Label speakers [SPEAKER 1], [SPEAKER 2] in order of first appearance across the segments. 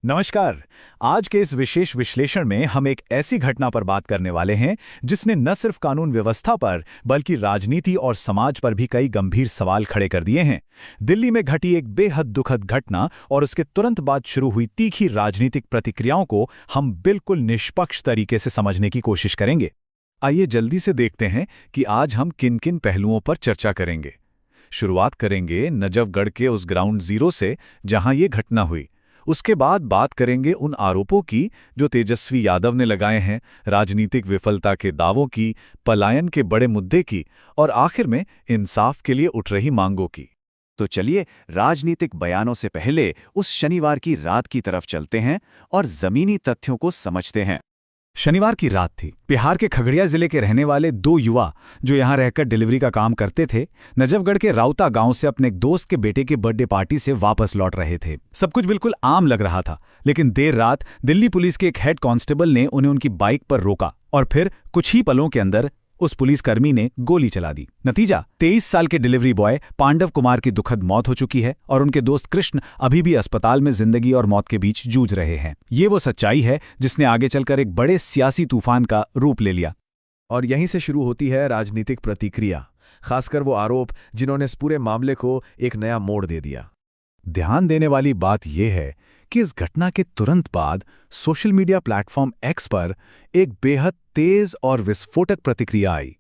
[SPEAKER 1] नमस्कार। आज के इस विशेष विश्लेषण में हम एक ऐसी घटना पर बात करने वाले हैं जिसने न सिर्फ कानून व्यवस्था पर बल्कि राजनीति और समाज पर भी कई गंभीर सवाल खड़े कर दिए हैं। दिल्ली में घटी एक बेहद दुखद घटना और उसके तुरंत बाद शुरू हुई तीखी राजनीतिक प्रतिक्रियाओं को हम बिल्कुल निष्पक्ष तरीके से समझने की कोशिश करेंगे। आइए जल्दी से देखते हैं कि आज हम किन किन पहलुओं पर चर्चा करेंगे। शुरुआत करेंगे नजफगढ़ के उस ग्राउंड जीरो से जहां ये घटना हुई। उसके बाद बात करेंगे उन आरोपों की जो तेजस्वी यादव ने लगाए हैं, राजनीतिक विफलता के दावों की, पलायन के बड़े मुद्दे की और आखिर में इंसाफ के लिए उठ रही मांगों की।
[SPEAKER 2] तो चलिए राजनीतिक बयानों से पहले उस शनिवार की रात की तरफ चलते हैं और जमीनी तथ्यों को समझते हैं।
[SPEAKER 1] शनिवार की रात थी। बिहार के खगड़िया जिले के रहने वाले दो युवा जो यहां रहकर डिलीवरी का काम करते थे, नजफगढ़ के राउता गांव से अपने एक दोस्त के बेटे की बर्थडे पार्टी से वापस लौट रहे थे। सब कुछ बिल्कुल आम लग रहा था, लेकिन देर रात दिल्ली पुलिस के एक हेड कांस्टेबल ने उन्हें उनकी बाइक पर रोका और फिर कुछ ही पलों के अंदर उस पुलिसकर्मी ने गोली चला दी। नतीजा 23 साल के डिलीवरी बॉय पांडव कुमार की दुखद मौत हो चुकी है और उनके दोस्त कृष्ण अभी भी अस्पताल में जिंदगी और मौत के बीच जूझ रहे हैं। ये वो सच्चाई है जिसने आगे चलकर एक बड़े सियासी तूफान का रूप ले लिया।
[SPEAKER 3] और यहीं से शुरू होती है राजनीतिक प्रतिक्रिया, खासकर वो आरोप जिन्होंने इस पूरे मामले को एक नया मोड़ दे दिया।
[SPEAKER 1] ध्यान देने वाली बात यह है कि इस घटना के तुरंत बाद सोशल मीडिया प्लेटफॉर्म एक्स पर एक बेहद तेज और विस्फोटक प्रतिक्रिया आई।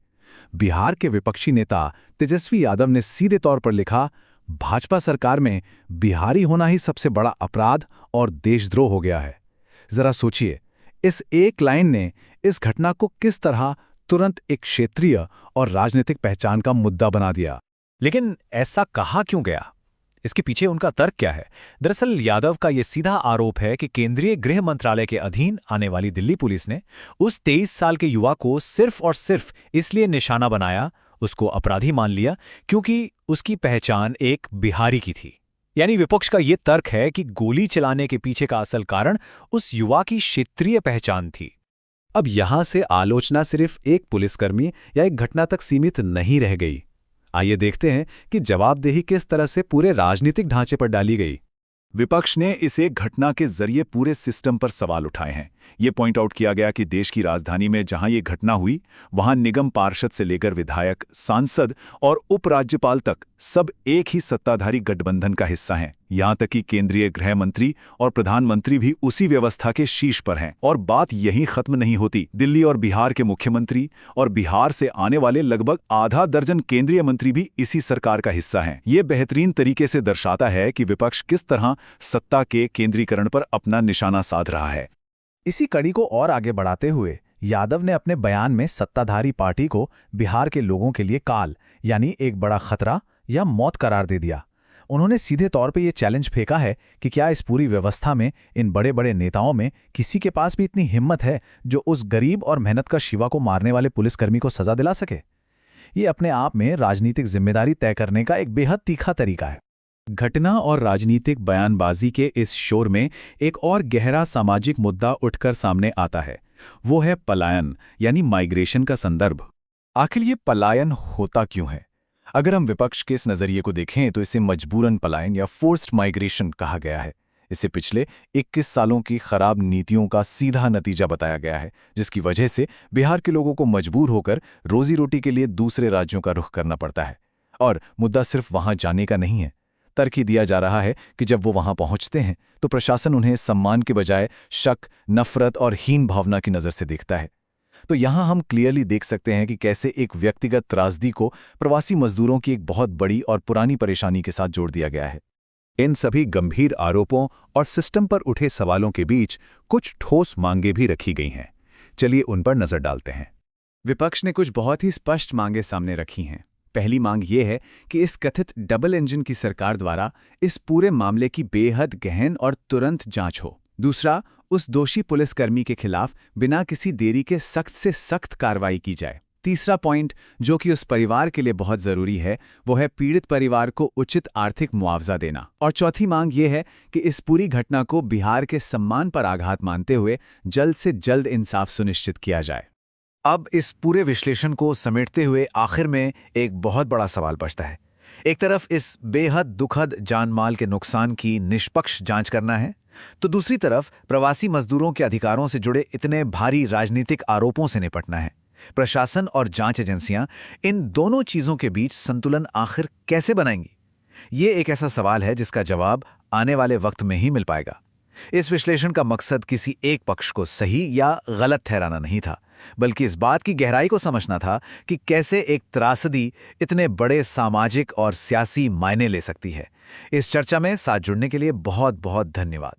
[SPEAKER 1] बिहार के विपक्षी नेता तेजस्वी यादव ने सीधे तौर पर लिखा, भाजपा सरकार में बिहारी होना ही सबसे बड़ा अपराध और देशद्रोह हो गया है। जरा सोचिए, इस एक लाइन ने इस घटना को किस तरह तुरंत एक क्षेत्रीय और राजनीतिक पहचान का मुद्दा बना दिया।
[SPEAKER 4] लेकिन ऐसा कहा क्यों गया? इसके पीछे उनका तर्क क्या है? दरअसल यादव का यह सीधा आरोप है कि केंद्रीय गृह मंत्रालय के अधीन आने वाली दिल्ली पुलिस ने उस 23 साल के युवा को सिर्फ और सिर्फ इसलिए निशाना बनाया, उसको अपराधी मान लिया, क्योंकि उसकी पहचान एक बिहारी की थी। यानी विपक्ष का यह तर्क है कि गोली चलाने के पीछे का असल कारण उस युवा की क्षेत्रीय पहचान थी।
[SPEAKER 3] अब यहां से आलोचना सिर्फ एक पुलिसकर्मी या एक घटना तक सीमित नहीं रह गई। आइए देखते हैं कि जवाबदेही किस तरह से पूरे राजनीतिक ढांचे पर डाली गई।
[SPEAKER 1] विपक्ष ने इस एक घटना के जरिए पूरे सिस्टम पर सवाल उठाए हैं। ये पॉइंट आउट किया गया कि देश की राजधानी में जहां ये घटना हुई, वहां निगम पार्षद से लेकर विधायक, सांसद और उपराज्यपाल तक सब एक ही सत्ताधारी गठबंधन का हिस्सा हैं। यहां तक कि केंद्रीय गृह मंत्री और प्रधानमंत्री भी उसी व्यवस्था के शीर्ष पर हैं। और बात यहीं खत्म नहीं होती। दिल्ली और बिहार के मुख्यमंत्री और बिहार से आने वाले लगभग आधा दर्जन केंद्रीय मंत्री भी इसी सरकार का हिस्सा हैं। ये बेहतरीन तरीके से दर्शाता है कि विपक्ष किस तरह सत्ता के केंद्रीकरण पर अपना निशाना साध रहा है।
[SPEAKER 3] इसी कड़ी को और आगे बढ़ाते हुए यादव ने अपने बयान में सत्ताधारी पार्टी को बिहार के लोगों के लिए काल यानी एक बड़ा खतरा या मौत करार दे दिया। उन्होंने सीधे तौर पे ये चैलेंज फेंका है कि क्या इस पूरी व्यवस्था में, इन बड़े बड़े नेताओं में किसी के पास भी इतनी हिम्मत है जो उस गरीब और मेहनत का शिवा को मारने वाले पुलिसकर्मी को सजा दिला सके। ये अपने आप में राजनीतिक जिम्मेदारी तय करने का एक बेहद तीखा तरीका है।
[SPEAKER 1] घटना और राजनीतिक बयानबाजी के इस शोर में एक और गहरा सामाजिक मुद्दा उठकर सामने आता है। वो है पलायन यानी माइग्रेशन का संदर्भ।
[SPEAKER 4] आखिर ये पलायन होता क्यों है? अगर हम विपक्ष के इस नजरिए को देखें तो इसे मजबूरन पलायन या फोर्स्ड माइग्रेशन कहा गया है। इसे पिछले 21 सालों की खराब नीतियों का सीधा नतीजा बताया गया है, जिसकी वजह से बिहार के लोगों को मजबूर होकर रोजी रोटी के लिए दूसरे राज्यों का रुख करना पड़ता है। और मुद्दा सिर्फ वहां जाने का नहीं है। तर्क ही दिया जा रहा है कि जब वो वहां पहुंचते हैं तो प्रशासन उन्हें सम्मान के बजाय शक, नफरत और हीन भावना की नज़र से देखता है। तो यहां हम क्लियरली देख सकते हैं कि कैसे एक व्यक्तिगत त्रासदी को प्रवासी मजदूरों की एक बहुत बड़ी और पुरानी परेशानी के साथ जोड़ दिया गया है।
[SPEAKER 1] इन सभी गंभीर आरोपों और सिस्टम पर उठे सवालों के बीच कुछ ठोस मांगे भी रखी गई हैं। चलिए उन पर नजर डालते हैं।
[SPEAKER 2] विपक्ष ने कुछ बहुत ही स्पष्ट मांगे सामने रखी हैं। पहली मांग ये है कि इस कथित डबल इंजन की सरकार द्वारा इस पूरे मामले की बेहद गहन और तुरंत जांच हो। दूसरा, उस दोषी पुलिसकर्मी के खिलाफ बिना किसी देरी के सख्त से सख्त कार्रवाई की जाए। तीसरा पॉइंट, जो कि उस परिवार के लिए बहुत जरूरी है, वो है पीड़ित परिवार को उचित आर्थिक मुआवजा देना। और चौथी मांग ये है कि इस पूरी घटना को बिहार के सम्मान पर आघात मानते हुए जल्द से जल्द इंसाफ सुनिश्चित किया जाए।
[SPEAKER 4] अब इस पूरे विश्लेषण को समेटते हुए आखिर में एक बहुत बड़ा सवाल बचता है
[SPEAKER 5] एक तरफ इस बेहद दुखद जानमाल के नुकसान की निष्पक्ष जांच करना है, तो दूसरी तरफ प्रवासी मजदूरों के अधिकारों से जुड़े इतने भारी राजनीतिक आरोपों से निपटना है। प्रशासन और जांच एजेंसियां इन दोनों चीजों के बीच संतुलन आखिर कैसे बनाएंगी? ये एक ऐसा सवाल है जिसका जवाब आने वाले वक्त में ही मिल पाएगा। इस विश्लेषण का मकसद किसी एक पक्ष को सही या गलत ठहराना नहीं था, बल्कि इस बात की गहराई को समझना था कि कैसे एक त्रासदी इतने बड़े सामाजिक और सियासी मायने ले सकती है। इस चर्चा में साथ जुड़ने के लिए बहुत बहुत धन्यवाद।